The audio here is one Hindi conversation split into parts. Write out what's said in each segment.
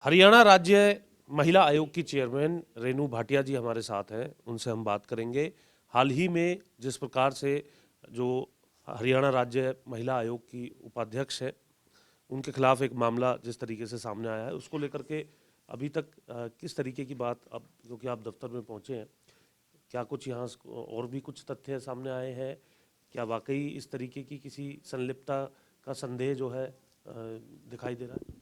हरियाणा राज्य महिला आयोग की चेयरमैन रेनू भाटिया जी हमारे साथ हैं। उनसे हम बात करेंगे हाल ही में जिस प्रकार से जो हरियाणा राज्य महिला आयोग की उपाध्यक्ष है उनके खिलाफ एक मामला जिस तरीके से सामने आया है उसको लेकर के अभी तक किस तरीके की बात, अब क्योंकि आप दफ्तर में पहुंचे हैं, क्या कुछ यहाँ और भी कुछ तथ्य सामने आए हैं? क्या वाकई इस तरीके की किसी संलिप्तता का संदेह जो है दिखाई दे रहा है?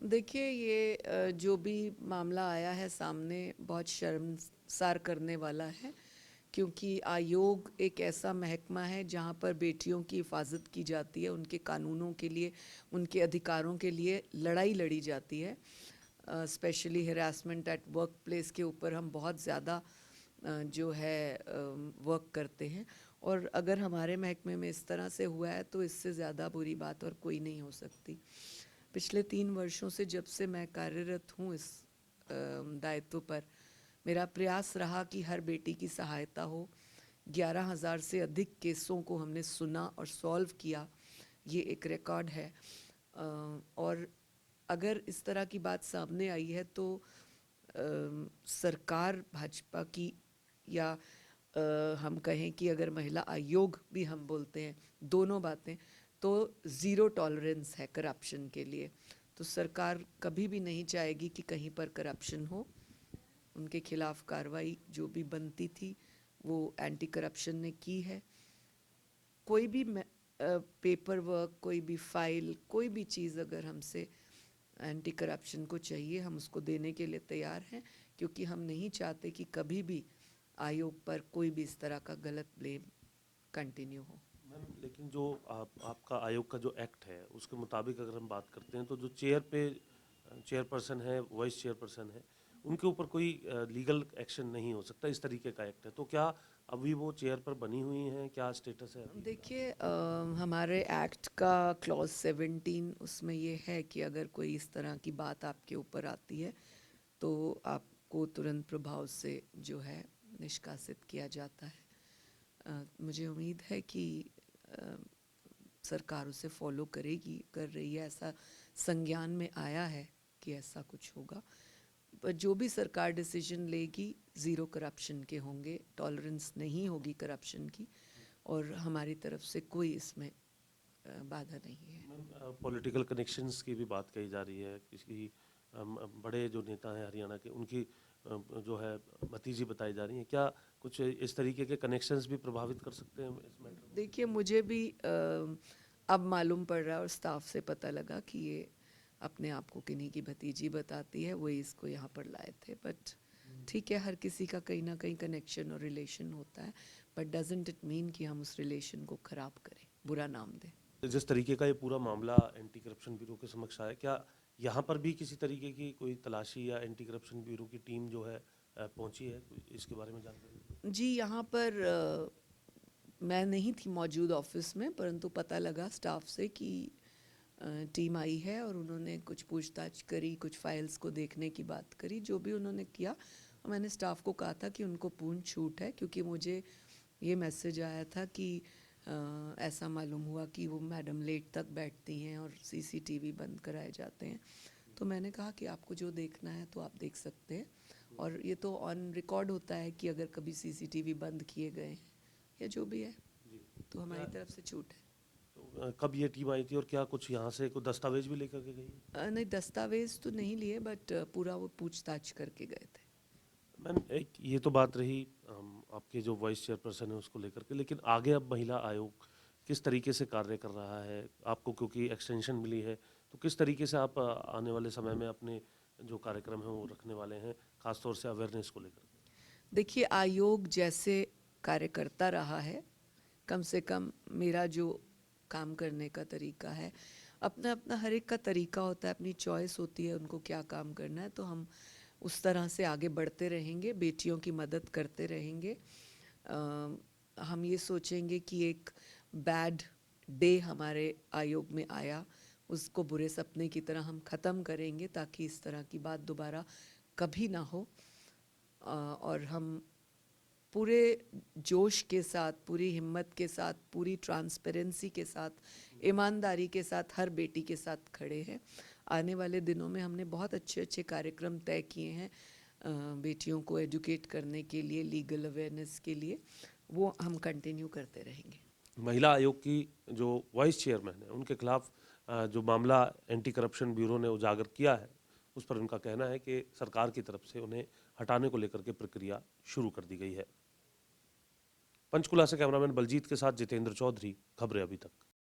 देखिए ये जो भी मामला आया है सामने बहुत शर्मसार करने वाला है, क्योंकि आयोग एक ऐसा महकमा है जहां पर बेटियों की हिफाजत की जाती है, उनके कानूनों के लिए, उनके अधिकारों के लिए लड़ाई लड़ी जाती है। Specially harassment at work place के ऊपर हम बहुत ज़्यादा जो है वर्क करते हैं। और अगर हमारे महकमे में इस तरह से हुआ है तो इससे ज़्यादा बुरी बात और कोई नहीं हो सकती। पिछले 3 वर्षों से जब से मैं कार्यरत हूँ इस दायित्व पर, मेरा प्रयास रहा कि हर बेटी की सहायता हो। 11,000 से अधिक केसों को हमने सुना और सॉल्व किया, ये एक रिकॉर्ड है। और अगर इस तरह की बात सामने आई है तो सरकार भाजपा की, या हम कहें कि अगर महिला आयोग भी हम बोलते हैं, दोनों बातें, तो ज़ीरो टॉलरेंस है करप्शन के लिए। तो सरकार कभी भी नहीं चाहेगी कि कहीं पर करप्शन हो। उनके खिलाफ कार्रवाई जो भी बनती थी वो एंटी करप्शन ने की है। कोई भी पेपर वर्क, कोई भी फाइल, कोई भी चीज़ अगर हमसे एंटी करप्शन को चाहिए, हम उसको देने के लिए तैयार हैं, क्योंकि हम नहीं चाहते कि कभी भी आयोग पर कोई भी इस तरह का गलत ब्लेम कंटिन्यू हो। मैम, लेकिन जो आपका आयोग का जो एक्ट है उसके मुताबिक अगर हम बात करते हैं तो जो चेयरपर्सन है, वाइस चेयरपर्सन है, उनके ऊपर कोई लीगल एक्शन नहीं हो सकता, इस तरीके का एक्ट है। तो क्या अभी वो चेयर पर बनी हुई हैं? क्या स्टेटस है अभी? देखिए हमारे एक्ट का क्लॉज 17 उसमें ये है कि अगर कोई इस तरह की बात आपके ऊपर आती है तो आपको तुरंत प्रभाव से जो है निष्कासित किया जाता है। मुझे उम्मीद है कि अ, सरकार उसे फॉलो करेगी, कर रही है, ऐसा संज्ञान में आया है कि ऐसा कुछ होगा। पर जो भी सरकार डिसीजन लेगी ज़ीरो करप्शन के होंगे, टॉलरेंस नहीं होगी करप्शन की, और हमारी तरफ से कोई इसमें बाधा नहीं है। मैम, पॉलिटिकल कनेक्शंस की भी बात कही जा रही है। किसी बड़े जो नेता हैं हरियाणा के, उनकी जो है भतीजी बताई जा रही है। क्या कुछ इस तरीके के कनेक्शंस भी प्रभावित कर सकते हैं इस मैटर को? देखिए मुझे भी अब मालूम पड़ रहा है और स्टाफ से पता लगा कि ये अपने आप को किन्हीं की भतीजी बताती है, वही इसको यहाँ पर लाए थे। बट ठीक है, हर किसी का कहीं ना कहीं कनेक्शन और रिलेशन होता है, बट डजेंट इट मीन कि हम उस रिलेशन को ख़राब करें, बुरा नाम दें। जिस तरीके का ये पूरा मामला एंटी करप्शन ब्यूरो के समक्ष आया, क्या यहाँ पर भी किसी तरीके की कोई तलाशी या एंटी करप्शन ब्यूरो की टीम जो है पहुंची है? इसके बारे में जानकारी? जी, यहाँ पर मैं नहीं थी मौजूद ऑफिस में, परंतु पता लगा स्टाफ से कि टीम आई है और उन्होंने कुछ पूछताछ करी, कुछ फाइल्स को देखने की बात करी। जो भी उन्होंने किया, मैंने स्टाफ को कहा था कि उनको पूर्ण छूट है, क्योंकि मुझे ये मैसेज आया था कि ऐसा मालूम हुआ कि वो मैडम लेट तक बैठती हैं और सीसीटीवी बंद कराए जाते हैं। तो मैंने कहा कि आपको जो देखना है तो आप देख सकते हैं, और ये तो ऑन रिकॉर्ड होता है कि अगर कभी सीसीटीवी बंद किए गए हैं या जो भी है, जी। तो तो हमारी क्या, तरफ से छूट है। तो कब ये टीम आई थी और क्या कुछ यहाँ से कोई दस्तावेज भी लेकर के गई है? नहीं, दस्तावेज तो नहीं लिए, बट पूरा वो पूछताछ करके गए थे। मैम, एक ये तो बात रही आपके जो वाइस चेयरपर्सन है उसको लेकर के, लेकिन आगे अब महिला आयोग किस तरीके से कार्य कर रहा है? आपको क्योंकि एक्सटेंशन मिली है, तो किस तरीके से आप आने वाले समय में अपने जो कार्यक्रम है वो रखने वाले हैं, खासतौर से अवेयरनेस को लेकर के? देखिए आयोग जैसे कार्य करता रहा है, कम से कम मेरा जो काम करने का तरीका है, अपना अपना हर एक का तरीका होता है, अपनी चॉइस होती है उनको क्या काम करना है, तो हम उस तरह से आगे बढ़ते रहेंगे, बेटियों की मदद करते रहेंगे। हम ये सोचेंगे कि एक बैड डे हमारे आयोग में आया, उसको बुरे सपने की तरह हम ख़त्म करेंगे, ताकि इस तरह की बात दोबारा कभी ना हो। और हम पूरे जोश के साथ, पूरी हिम्मत के साथ, पूरी ट्रांसपेरेंसी के साथ, ईमानदारी के साथ हर बेटी के साथ खड़े हैं। आने वाले दिनों में हमने बहुत अच्छे अच्छे कार्यक्रम तय किए हैं बेटियों को एजुकेट करने के लिए, लीगल अवेयरनेस के लिए, वो हम कंटिन्यू करते रहेंगे। महिला आयोग की जो वाइस चेयरमैन है उनके खिलाफ जो मामला एंटी करप्शन ब्यूरो ने उजागर किया है उस पर उनका कहना है कि सरकार की तरफ से उन्हें हटाने को लेकर के प्रक्रिया शुरू कर दी गई है। पंचकुला से कैमरामैन बलजीत के साथ जितेंद्र चौधरी, खबरें अभी तक।